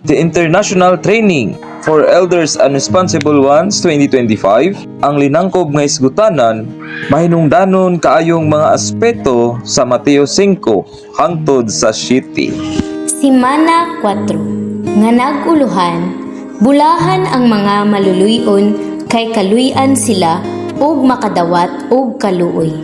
The International Training for Elders and Responsible Ones 2025, ang linangkob nga isgutanan, mahinungdanon kaayong mga aspeto sa Mateo 5 hangtod sa 7. Simana 4. Nga naguluhan, bulahan ang mga maluluyon kay kaluyan sila ug makadawat ug kaluoy.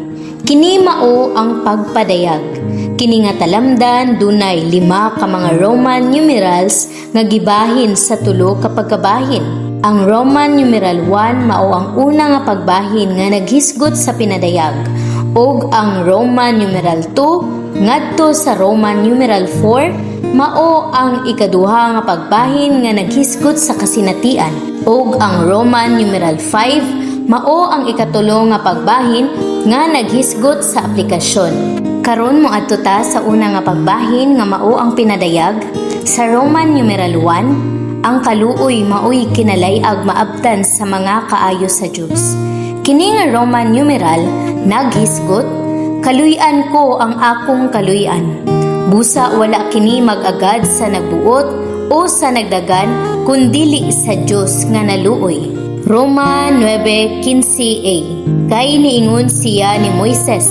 Kini mao ang pagpadayag. Kini nga talamdan dunay 5 ka mga Roman numerals nga gibahin sa tulo ka pagkabahin. Ang Roman numeral 1 mao ang una nga pagbahin nga naghisgot sa pinadayag, ug ang Roman numeral 2 ngadto sa Roman numeral 4 mao ang ikaduha nga pagbahin nga naghisgot sa kasinatian, ug ang Roman numeral 5 mao ang ikatulo nga pagbahin nga naghisgot sa aplikasyon. Karon mo adto ta sa una nga pagbahin nga mao ang pinadayag. Sa Roman numeral 1, ang kaluoy maoy kinalayag maabtan sa mga kaayo sa Dios. Kini nga Roman numeral naghisgot, kaluy-an ko ang akong kaluy-an. Busa wala kini mag-agad sa nagbuot o sa nagdagan kundili sa Dios nga naluoy. Roma 9:15a. Kay niingon siya ni Moises,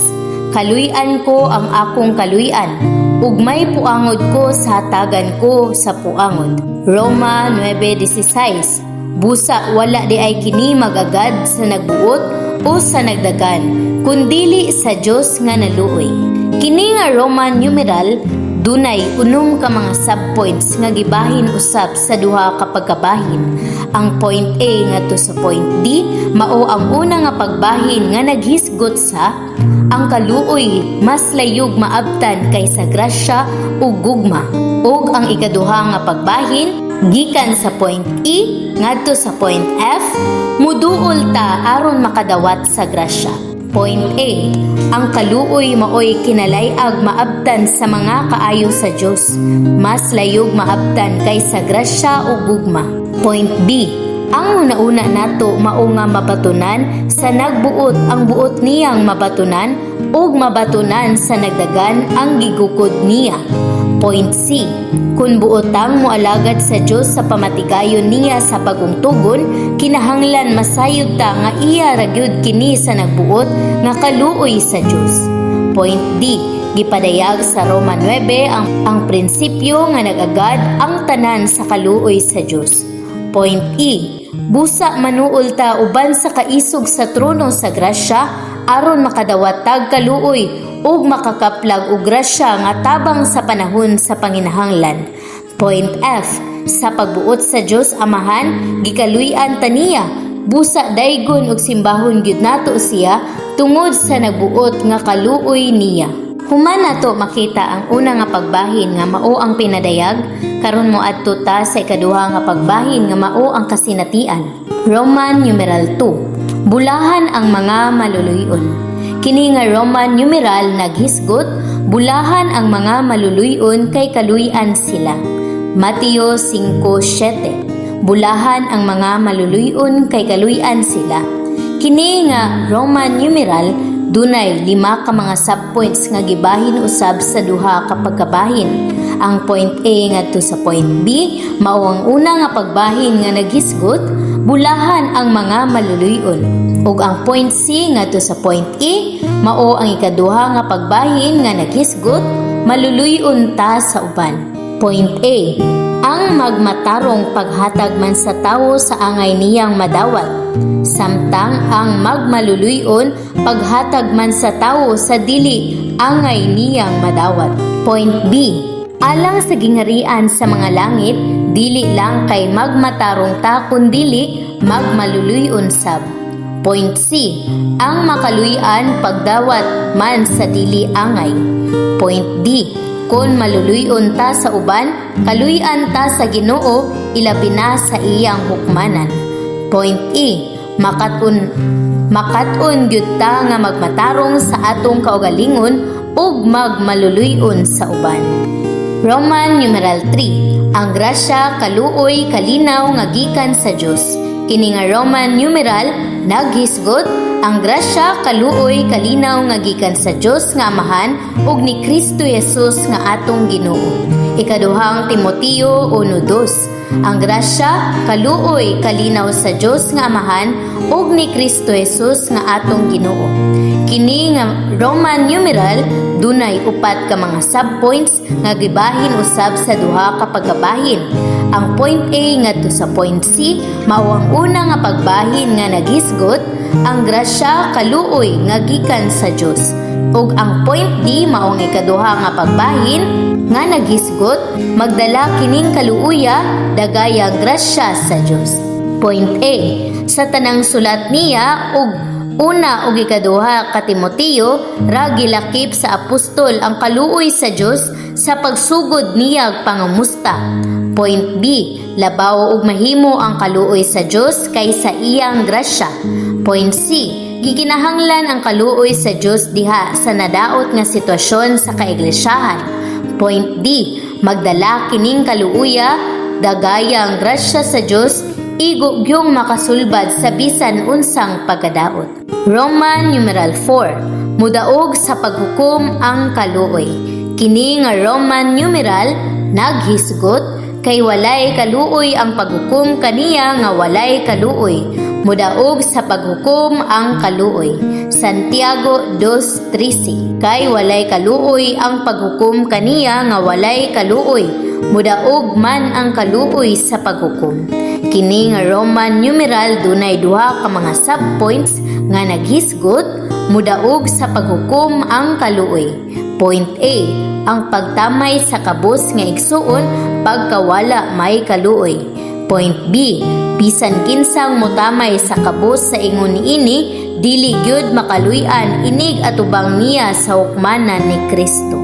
kaluy-an ko ang akong kaluy-an, ug may puangod ko sa hatagan ko sa puangod. Roma 9:16. Busa wala di ay kini magagad sa nagbuot o sa nagdagan, kundili sa Dios nga naluoy. Kini nga Roman numeral dunay unong ka mga subpoints nga gibahin usab sa duha ka pagkabahin. Ang point A ngadto sa point D mao ang una nga pagbahin nga naghisgot sa ang kaluoy mas layog maabtan kaysa grasya ug gugma, ug ang ikaduha nga pagbahin gikan sa point E ngadto sa point F muduol ta aron makadawat sa grasya. Point A, ang kaluoy maoy kinalayag maabtan sa mga kaayo sa Dios, mas layog maabtan kaysa grasya o gugma. Point B, ang una-una nato mao nga mabatunan sa nagbuot ang buot niyang mabatunan ug mabatunan sa nagdagan ang gigukod niya. Point C, kung buotang moalagad sa Dios sa pamatigayon niya sa bagong tugon, kinahanglan masayod ta nga iya ragyud kini sa nagbuot nga kaluoy sa Dios. Point D, gipadayag sa Roma 9 ang prinsipyo nga nagagad ang tanan sa kaluoy sa Dios. Point E, busa manuol ta uban sa kaisog sa trono sa grasya aron makadawat tag kaluoy ug makakaplag og grasya nga tabang sa panahon sa panginahanglan. Point F, sa pagbuot sa Dios Amahan gikaluy-an ta niya, busa daygon ug simbahon gyud nato siya tungod sa nagbuot nga kaluoy niya. Human nato makita ang una nga pagbahin nga mao ang pinadayag, karon mo adto ta sa ikaduha nga pagbahin nga mao ang kasinatian. Roman numeral 2, bulahan ang mga maluluyon. Kini nga Roman numeral naghisgot, bulahan ang mga maluluyon kay kaluy-an sila. Mateo 5:7. Bulahan ang mga maluluyon kay kaluy-an sila. Kini nga Roman numeral dunay 5 ka mga subpoints nga gibahin usab sa duha ka pagkabahin. Ang point A ngadto sa point B mao ang una nga pagbahin nga naghisgot, bulahan ang mga maluluyon. Ug ang point C ngadto sa point E mao ang ikaduha nga pagbahin nga naghisgot, maluluyon ta sa uban. Point A, ang magmatarong paghatag man sa tawo sa angay niyang madawat, samtang ang magmaluluyon paghatag man sa tawo sa dili angay niyang madawat. Point B, alang sa gingharian sa mga langit, dili lang kay magmatarong ta kundili magmaluluyon sab. Point C, ang makaluyan pagdawat man sa dili angay. Point D, kung maluluyon ta sa uban, kaluyan ta sa Ginoo, ilabi na sa iyang hukmanan. Point E, makaton gyud ta nga magmatarong sa atong kaugalingon ug magmaluluyon sa uban. Roman numeral 3, ang grasya, kaluoy, kalinaw nga gikan sa Dios. Kini nga Roman numeral naghisgot, Ang grasya kaluoy kalinaw nga gikan sa Dios nga Amahan ug ni Kristo Jesus nga atong Ginoo. Ikaduhang Timoteo 1:2. Ang grasya kaluoy kalinaw sa Dios nga Amahan ug ni Kristo Jesus nga atong Ginoo. Kini nga Roman numeral dunay upat ka mga subpoints nga gibahin usab sa duha ka pagkabahin. Ang point A ngadto sa point C mao ang una nga pagbahin nga naghisgot ang grasya kaluoy nga gikan sa Dios. Ug ang point D mao ang ikaduha nga pagbahin nga naghisgot magdala kining kaluoya dagaya grasya sa Dios. Point A, sa tanang sulat niya ug una ug ikaduha ka Timoteo ra gilakip sa apostol ang kaluoy sa Dios sa pagsugod niya pangamusta. Point B, labaw ug mahimo ang kaluoy sa Dios kaysa iyang grasya. Point C, gikinahanglan ang kaluoy sa Dios diha sa nadaot nga sitwasyon sa kaiglesyaan. Point D, magdala kining kaluoya dagaya ang grasya sa Dios igugyong makasulbad sa bisan unsang pagkadaot. Roman numeral 4, mudaog sa paghukom ang kaluoy. Kini nga Roman numeral naghisgot kay walay kaluoy ang paghukom kaniya nga walay kaluoy. Mudaog sa paghukom ang kaluoy. Santiago 2:13. Kay walay kaluoy ang paghukom kaniya nga walay kaluoy. Mudaog man ang kaluoy sa paghukom. Kini nga Roman numeral dunay duha ka mga subpoints nga naghisgot mudaog sa paghukom ang kaluoy. Point A, ang pagtamay sa kabus nga igsuon pagkawala may kaluoy. Point B, bisan kinsang motamay sa kabus sa ingon niini dili gyud makaluy-an inig atubang niya sa hukmanan ni Kristo.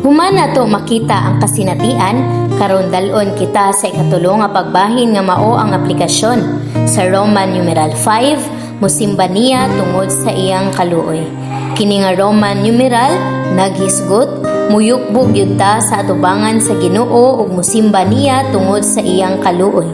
Human nato makita ang kasinatian karon dalon kita sa ikatulo nga pagbahin nga mao ang aplikasyon sa Roman numeral 5 mosimba niya tungod sa iyang kaluoy. Kini nga Roman numeral naghisgot muyukbog gyud ta sa atubangan sa Ginoo ug mosimba niya tungod sa iyang kaluoy.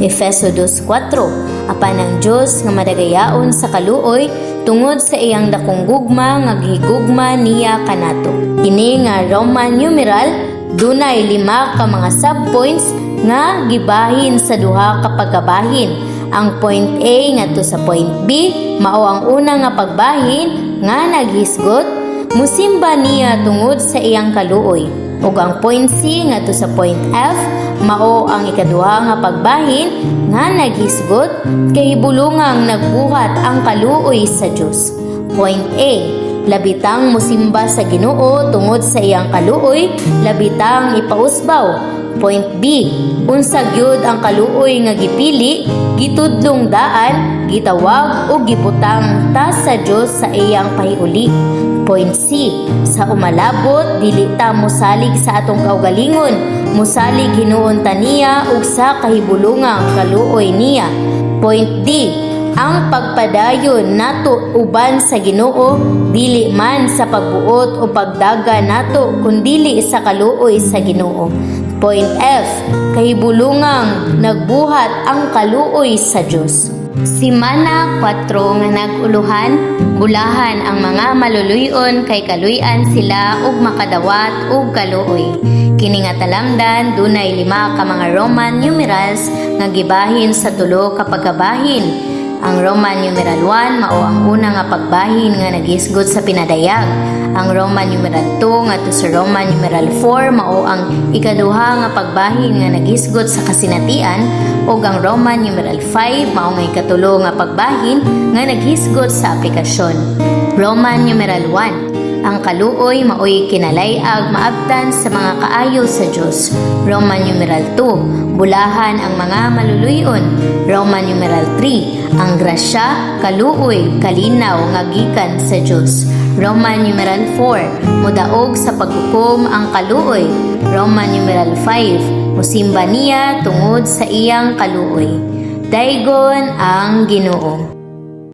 Efeso 2:4 apan ang Dios nga madagayaon sa kaluoy tungod sa iyang dakong gugma nga gihigugma niya kanato. Kini nga Roman numeral dunay 5 ka mga subpoints nga gibahin sa duha ka pagkabahin. Ang point A ngadto sa point B mao ang una nga pagbahin nga naghisgot musimba niya tungod sa iyang kaluoy. Ug ang point C ngadto sa point F mao ang ikaduha nga pagbahin nga naghisgot kay bulungang nagbuhat ang kaluoy sa Dios. Point A, labitang musimba sa Ginoo tungod sa iyang kaluoy, labitang ipausbaw. Point B, unsa gyud ang kaluoy nga gipili, gitudlong daan, gitawag ug gibutang ta sa Dios sa iyang pahiuli. Point C, sa umalabot dili ta mosalig sa atong kaugalingon, mosalig hinuon ta niya ug sa kahibulungang kaluoy niya. Point D, ang pagpadayon nato uban sa Ginoo dili man sa pagbuot o pagdaga nato kundili sa kaluoy sa Ginoo. Point F, kahibulungang nagbuhat ang kaluoy sa Dios. Simana 4 nga naguluhan, bulahan ang mga maluluyon kay kaluy-an sila ug makadawat ug kaluoy. Kini nga talamdan dunay 5 ka mga Roman numerals nga gibahin sa tulo ka pagkabahin. Ang Roman numeral 1 mao ang una nga pagbahin nga naghisgot sa pinadayag. Ang Roman numeral 2 ngadto sa Roman numeral 4 mao ang ikaduha nga pagbahin nga naghisgot sa kasinatian ug ang Roman numeral 5 mao nga ikatulo nga pagbahin nga naghisgot sa aplikasyon. Roman numeral 1, ang kaluoy maoy kinalayag maabtan sa mga kaayo sa Dios. Roman numeral 2, bulahan ang mga maluluyon. Roman numeral 3, ang grasya kaluoy kalinaw nga gikan sa Dios. Roman numeral 4, mudaog sa paghukom ang kaluoy. Roman numeral 5, musimba niya tungod sa iyang kaluoy. Daygon ang Ginoo.